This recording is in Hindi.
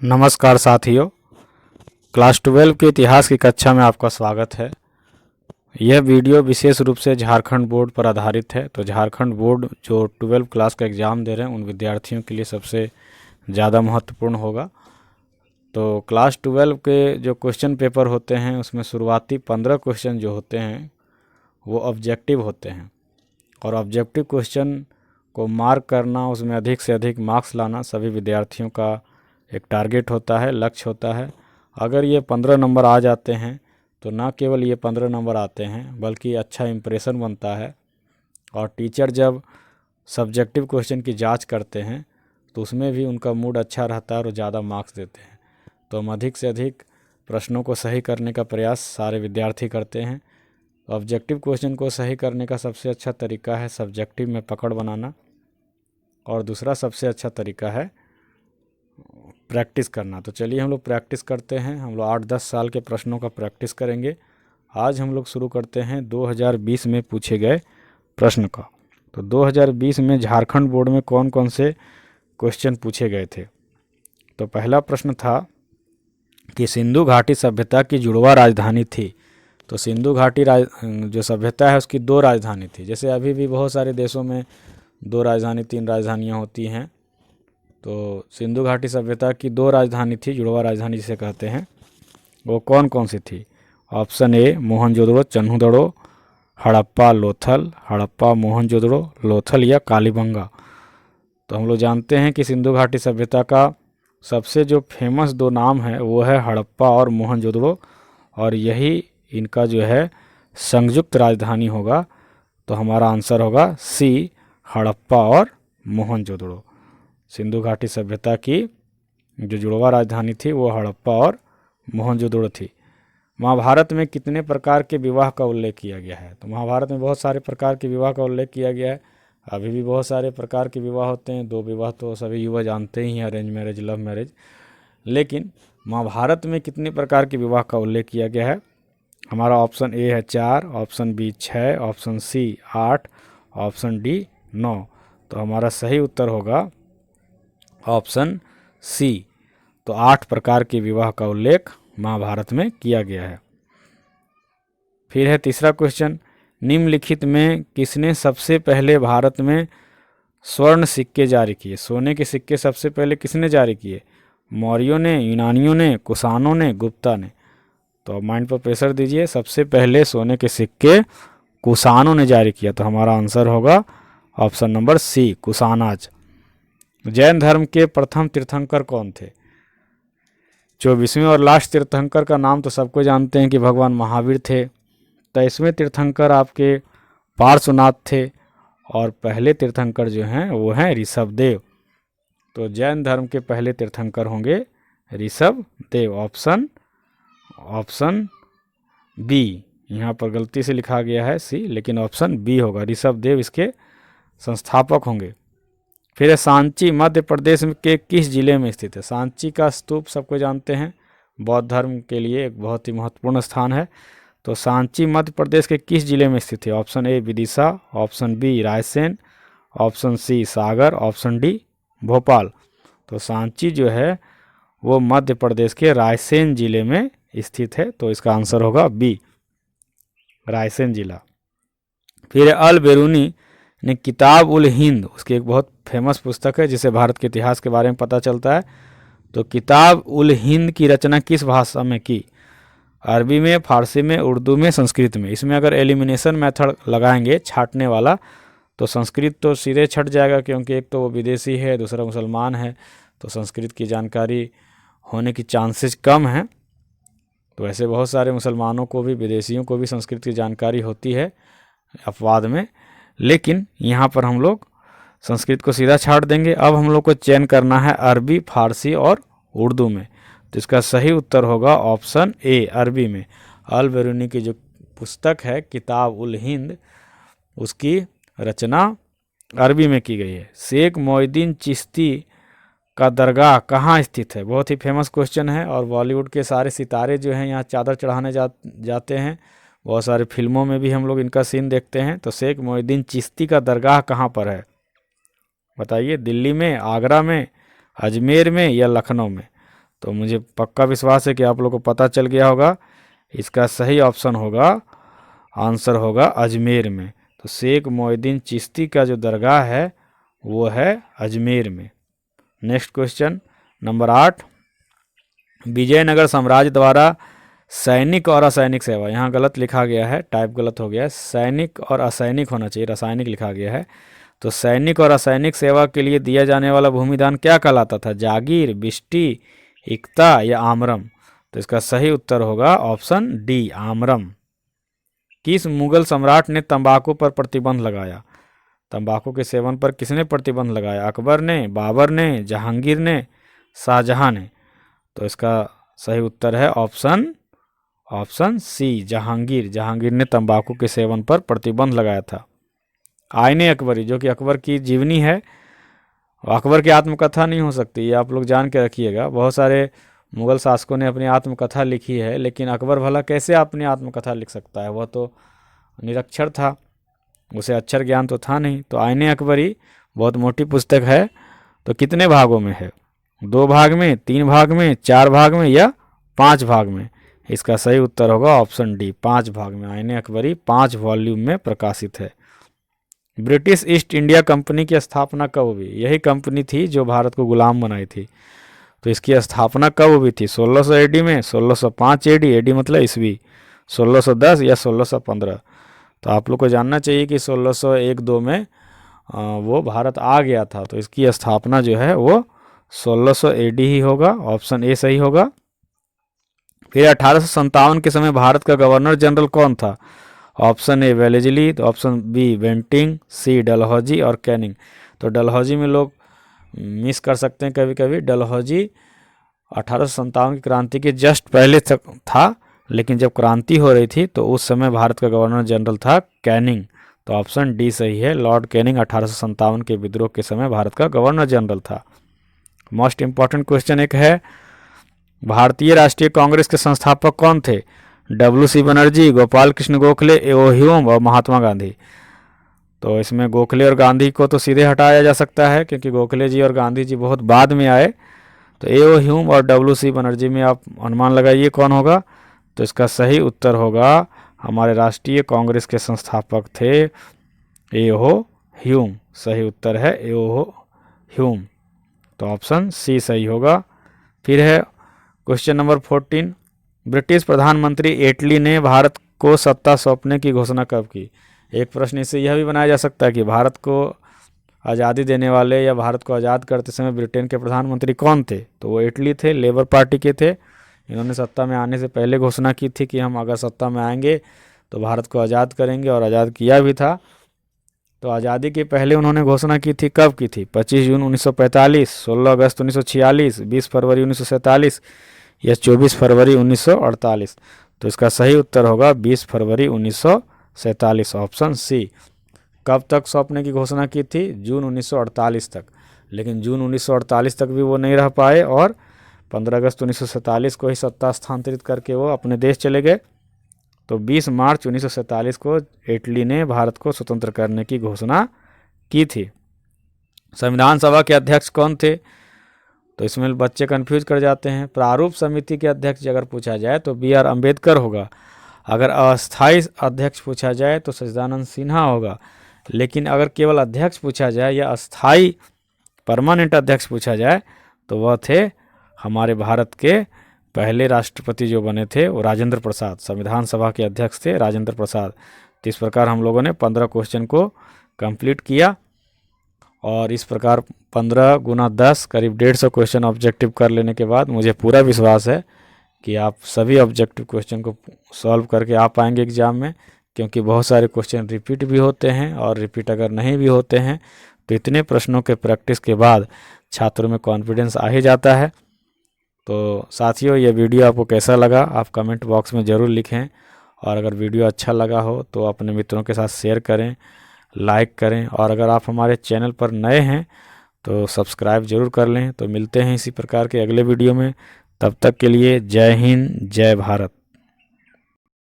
नमस्कार साथियों, क्लास 12 के इतिहास की कक्षा में आपका स्वागत है। यह वीडियो विशेष रूप से झारखंड बोर्ड पर आधारित है। तो झारखंड बोर्ड जो 12 क्लास का एग्ज़ाम दे रहे हैं उन विद्यार्थियों के लिए सबसे ज़्यादा महत्वपूर्ण होगा। तो क्लास 12 के जो क्वेश्चन पेपर होते हैं उसमें शुरुआती 15 क्वेश्चन जो होते हैं वो ऑब्जेक्टिव होते हैं, और ऑब्जेक्टिव क्वेश्चन को मार्क करना, उसमें अधिक से अधिक मार्क्स लाना सभी विद्यार्थियों का एक टारगेट होता है, लक्ष्य होता है। अगर ये 15 नंबर आ जाते हैं तो ना केवल ये 15 नंबर आते हैं बल्कि अच्छा इम्प्रेशन बनता है, और टीचर जब सब्जेक्टिव क्वेश्चन की जांच करते हैं तो उसमें भी उनका मूड अच्छा रहता है और ज़्यादा मार्क्स देते हैं। तो हम अधिक से अधिक प्रश्नों को सही करने का प्रयास सारे विद्यार्थी करते हैं। ऑब्जेक्टिव क्वेश्चन को सही करने का सबसे अच्छा तरीका है सब्जेक्टिव में पकड़ बनाना, और दूसरा सबसे अच्छा तरीका है प्रैक्टिस करना। तो चलिए हम लोग प्रैक्टिस करते हैं। हम लोग 8-10 साल के प्रश्नों का प्रैक्टिस करेंगे। आज हम लोग शुरू करते हैं 2020 में पूछे गए प्रश्न का। तो 2020 में झारखंड बोर्ड में कौन कौन से क्वेश्चन पूछे गए थे। तो पहला प्रश्न था कि सिंधु घाटी सभ्यता की जुड़वा राजधानी थी। तो सिंधु घाटी जो सभ्यता है उसकी 2 राजधानी थी। जैसे अभी भी बहुत सारे देशों में 2 राजधानी 3 राजधानियाँ होती हैं, तो सिंधु घाटी सभ्यता की 2 राजधानी थी, जुड़वा राजधानी जिसे कहते हैं। वो कौन कौन सी थी? ऑप्शन ए मोहनजोदड़ो चन्हुदड़ो, हड़प्पा लोथल, हड़प्पा मोहनजोदड़ो लोथल, या कालीबंगा। तो हम लोग जानते हैं कि सिंधु घाटी सभ्यता का सबसे जो फेमस 2 नाम है वो है हड़प्पा और मोहनजोदड़ो, और यही इनका जो है संयुक्त राजधानी होगा। तो हमारा आंसर होगा सी, हड़प्पा और मोहनजोदड़ो। सिंधु घाटी सभ्यता की जो जुड़वा राजधानी थी वो हड़प्पा और मोहनजोदड़ो थी। महाभारत में कितने प्रकार के विवाह का उल्लेख किया गया है? तो महाभारत में बहुत सारे प्रकार के विवाह का उल्लेख किया गया है। अभी भी बहुत सारे प्रकार के विवाह होते हैं। 2 विवाह तो सभी युवा जानते ही हैं, अरेंज मैरिज, लव मैरिज। लेकिन महाभारत में कितने प्रकार के विवाह का उल्लेख किया गया है? हमारा ऑप्शन ए है 4, option B 6, option C 8, option D 9। तो हमारा सही उत्तर होगा ऑप्शन सी। तो 8 प्रकार के विवाह का उल्लेख महाभारत में किया गया है। फिर है तीसरा क्वेश्चन, निम्नलिखित में किसने सबसे पहले भारत में स्वर्ण सिक्के जारी किए? सोने के सिक्के सबसे पहले किसने जारी किए? मौर्यों ने, यूनानियों ने, कुषाणों ने, गुप्ता ने? तो माइंड पर प्रेशर दीजिए। सबसे पहले सोने के सिक्के कुषाणों ने जारी किया। तो हमारा आंसर होगा ऑप्शन नंबर सी, कुषाणाज। जैन धर्म के प्रथम तीर्थंकर कौन थे? 24वें और लास्ट तीर्थंकर का नाम तो सबको जानते हैं कि भगवान महावीर थे। 23वें तीर्थंकर आपके पार्श्वनाथ थे, और पहले तीर्थंकर जो हैं वो हैं ऋषभदेव। तो जैन धर्म के पहले तीर्थंकर होंगे ऋषभदेव। ऑप्शन बी, यहाँ पर गलती से लिखा गया है सी, लेकिन ऑप्शन बी होगा, ऋषभदेव इसके संस्थापक होंगे। फिर है सांची मध्य प्रदेश के किस जिले में स्थित है? सांची का स्तूप सबको जानते हैं, बौद्ध धर्म के लिए एक बहुत ही महत्वपूर्ण स्थान है। तो सांची मध्य प्रदेश के किस जिले में स्थित है? Option A Vidisha, option B Raisen, option C Sagar, option D Bhopal. तो सांची जो है वो मध्य प्रदेश के रायसेन जिले में स्थित है। तो इसका आंसर होगा बी, रायसेन जिला। फिर अल बेरूनी ने किताब उल हिंद, उसकी एक बहुत फेमस पुस्तक है जिसे भारत के इतिहास के बारे में पता चलता है। तो किताब उल हिंद की रचना किस भाषा में की? अरबी में, फारसी में, उर्दू में, संस्कृत में? इसमें अगर एलिमिनेशन मेथड लगाएंगे, छांटने वाला, तो संस्कृत तो सीधे छट जाएगा, क्योंकि एक तो वो विदेशी है, दूसरा मुसलमान है, तो संस्कृत की जानकारी होने की चांसेस कम हैं। तो ऐसे बहुत सारे मुसलमानों को भी, विदेशियों को भी संस्कृत की जानकारी होती है अपवाद में, लेकिन यहाँ पर हम लोग संस्कृत को सीधा छाट देंगे। अब हम लोग को चयन करना है अरबी, फारसी और उर्दू में। तो इसका सही उत्तर होगा ऑप्शन ए, अरबी में। अल बेरूनी की जो पुस्तक है किताब उल हिंद, उसकी रचना अरबी में की गई है। शेख मोइनुद्दीन चिश्ती का दरगाह कहाँ स्थित है? बहुत ही फेमस क्वेश्चन है, और बॉलीवुड के सारे सितारे जो हैं यहाँ चादर चढ़ाने जाते हैं। बहुत सारे फिल्मों में भी हम लोग इनका सीन देखते हैं। तो शेख मोइनुद्दीन चिश्ती का दरगाह कहाँ पर है? बताइए, दिल्ली में, आगरा में, अजमेर में, या लखनऊ में? तो मुझे पक्का विश्वास है कि आप लोग को पता चल गया होगा। इसका सही ऑप्शन होगा, आंसर होगा अजमेर में। तो शेख मोइनुद्दीन चिश्ती का जो दरगाह है वो है अजमेर में। नेक्स्ट क्वेश्चन नंबर 8, विजयनगर साम्राज्य द्वारा सैनिक और असैनिक सेवा, यहाँ गलत लिखा गया है, टाइप गलत हो गया है, सैनिक और असैनिक होना चाहिए, रासायनिक लिखा गया है। तो सैनिक और असैनिक सेवा के लिए दिया जाने वाला भूमिदान क्या कहलाता था? जागीर, बिस्टी, इक्ता या आमरम? तो इसका सही उत्तर होगा ऑप्शन डी, आमरम। किस मुगल सम्राट ने तंबाकू पर प्रतिबंध लगाया? तंबाकू के सेवन पर किसने प्रतिबंध लगाया? अकबर ने, बाबर ने, जहांगीर ने, शाहजहां ने? तो इसका सही उत्तर है ऑप्शन सी, जहांगीर। जहांगीर ने तंबाकू के सेवन पर प्रतिबंध लगाया था। आईने अकबरी, जो कि अकबर की जीवनी है, अकबर की आत्मकथा नहीं हो सकती, ये आप लोग जान के रखिएगा। बहुत सारे मुगल शासकों ने अपनी आत्मकथा लिखी है, लेकिन अकबर भला कैसे अपनी आत्मकथा लिख सकता है? वह तो निरक्षर था, उसे अक्षर ज्ञान तो था नहीं। तो आईने अकबरी बहुत मोटी पुस्तक है। तो कितने भागों में है? 2 भाग में, 3 भाग में, 4 भाग में या 5 भाग में? इसका सही उत्तर होगा ऑप्शन डी, 5 भाग में। आईने अकबरी 5 वॉल्यूम में प्रकाशित है। ब्रिटिश ईस्ट इंडिया कंपनी की स्थापना कब हुई? यही कंपनी थी जो भारत को गुलाम बनाई थी। तो इसकी स्थापना कब हुई थी? 1600 एडी में, 1605 एडी, एडी मतलब ईस्वी, 1610 या 1615? तो आप लोग को जानना चाहिए कि 1601-2 में वो भारत आ गया था। तो इसकी स्थापना जो है वो 1600 एडी ही होगा, ऑप्शन ए सही होगा। फिर 1857 के समय भारत का गवर्नर जनरल कौन था? ऑप्शन ए वेलेस्ली, तो ऑप्शन बी बेंटिंग, सी डलहौजी और कैनिंग। तो डलहौजी में लोग मिस कर सकते हैं कभी कभी। डलहौजी 1857 की क्रांति के जस्ट पहले तक था, लेकिन जब क्रांति हो रही थी तो उस समय भारत का गवर्नर जनरल था कैनिंग। तो ऑप्शन डी सही है, लॉर्ड कैनिंग 1857 के विद्रोह के समय भारत का गवर्नर जनरल था। मोस्ट इंपॉर्टेंट क्वेश्चन एक है, भारतीय राष्ट्रीय कांग्रेस के संस्थापक कौन थे? WC बनर्जी, गोपाल कृष्ण गोखले, एओ ह्यूम और महात्मा गांधी? तो इसमें गोखले और गांधी को तो सीधे हटाया जा सकता है, क्योंकि गोखले जी और गांधी जी बहुत बाद में आए। तो एओ ह्यूम और WC बनर्जी में आप अनुमान लगाइए कौन होगा। तो इसका सही उत्तर होगा, हमारे राष्ट्रीय कांग्रेस के संस्थापक थे एओ ह्यूम। सही उत्तर है एओ ह्यूम। तो ऑप्शन सी सही होगा। फिर है क्वेश्चन नंबर 14, ब्रिटिश प्रधानमंत्री एटली ने भारत को सत्ता सौंपने की घोषणा कब की? एक प्रश्न इससे यह भी बनाया जा सकता है कि भारत को आज़ादी देने वाले या भारत को आज़ाद करते समय ब्रिटेन के प्रधानमंत्री कौन थे? तो वो इटली थे, लेबर पार्टी के थे। इन्होंने सत्ता में आने से पहले घोषणा की थी कि हम अगर सत्ता में आएंगे तो भारत को आज़ाद करेंगे, और आज़ाद किया भी था। तो आज़ादी के पहले उन्होंने घोषणा की थी, कब की थी? 25 जून 1945, 16 अगस्त 1946, 20 फरवरी 1947 या 24 फरवरी 1948? तो इसका सही उत्तर होगा 20 फरवरी 1947, ऑप्शन सी। कब तक सौंपने की घोषणा की थी? जून 1948 तक। लेकिन जून 1948 तक भी वो नहीं रह पाए और 15 अगस्त 1947 को ही सत्ता स्थानांतरित करके वो अपने देश चले गए। तो 20 मार्च 1947 को इटली ने भारत को स्वतंत्र करने की घोषणा की थी। संविधान सभा के अध्यक्ष कौन थे? तो इसमें बच्चे कंफ्यूज कर जाते हैं। प्रारूप समिति के अध्यक्ष अगर पूछा जाए तो BR अम्बेडकर होगा। अगर अस्थाई अध्यक्ष पूछा जाए तो सच्चिदानंद सिन्हा होगा। लेकिन अगर केवल अध्यक्ष पूछा जाए या अस्थाई परमानेंट अध्यक्ष पूछा जाए तो वह थे हमारे भारत के पहले राष्ट्रपति जो बने थे वो राजेंद्र प्रसाद। संविधान सभा के अध्यक्ष थे राजेंद्र प्रसाद। तो इस प्रकार हम लोगों ने 15 क्वेश्चन को कंप्लीट किया, और इस प्रकार 15 गुना 10 करीब 150 क्वेश्चन ऑब्जेक्टिव कर लेने के बाद मुझे पूरा विश्वास है कि आप सभी ऑब्जेक्टिव क्वेश्चन को सॉल्व करके आ पाएंगे एग्जाम में, क्योंकि बहुत सारे क्वेश्चन रिपीट भी होते हैं, और रिपीट अगर नहीं भी होते हैं तो इतने प्रश्नों के प्रैक्टिस के बाद छात्रों में कॉन्फिडेंस आ ही जाता है। तो साथियों, ये वीडियो आपको कैसा लगा आप कमेंट बॉक्स में ज़रूर लिखें, और अगर वीडियो अच्छा लगा हो तो अपने मित्रों के साथ शेयर करें, लाइक करें, और अगर आप हमारे चैनल पर नए हैं तो सब्सक्राइब ज़रूर कर लें। तो मिलते हैं इसी प्रकार के अगले वीडियो में, तब तक के लिए जय हिंद, जय भारत।